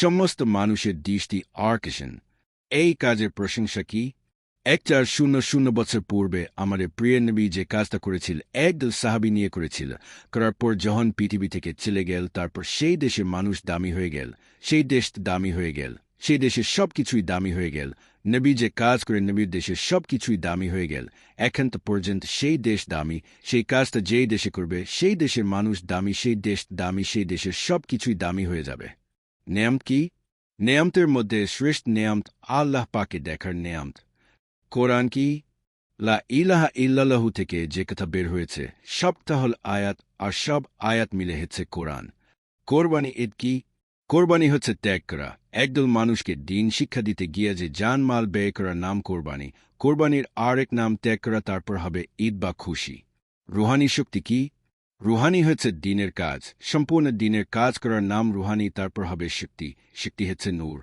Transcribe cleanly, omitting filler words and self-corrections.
সমস্ত মানুষের দৃষ্টি আকর্ষণ। এই কাজের প্রশংসা কি? 1000 বছর পূর্বে আমাদের প্রিয় নবী যে কাজটা করেছিল, একদল সাহাবী নিয়ে করেছিল। করার পর যখন পৃথিবী থেকে চলে গেল, তারপর সেই দেশের মানুষ দামি হয়ে গেল, সেই দেশ দামি হয়ে গেল, সেই দেশের সবকিছুই দামি হয়ে গেল। নবী যে কাজ করে নবীর দেশের সবকিছুই দামি হয়ে গেল। এখন তো পর্যন্ত সেই দেশ দামি, সেই কাজটা যেই দেশে করবে সেই দেশের মানুষ দামি, সেই দেশ দামি, সেই দেশের সবকিছুই দামি হয়ে যাবে। নেয়ামত কি? নেয়ামতের মধ্যে শ্রেষ্ঠ নেয়ামত আল্লাহ পাকে দেখার নেয়ামত। কোরআন কি? লা ইলাহা ইল্লাল্লাহু থেকে যে কথা বের হয়েছে সবটা হল আয়াত, আর সব আয়াত মিলে হচ্ছে কোরআন। কোরবানি ঈদ কি? কোরবানি হচ্ছে ত্যাগ করা। একদল মানুষকে দিন শিক্ষা দিতে গিয়ে যে জানমাল ব্যয় করার নাম কোরবানি। কোরবানির আরেক নাম ত্যাগ করা, তারপর হবে ঈদ বা খুশি। রুহানি শক্তি কি? রুহানি হচ্ছে দিনের কাজ, সম্পূর্ণ দিনের কাজ করার নাম রুহানি, তারপর হবে শক্তি। শক্তি হচ্ছে নূর।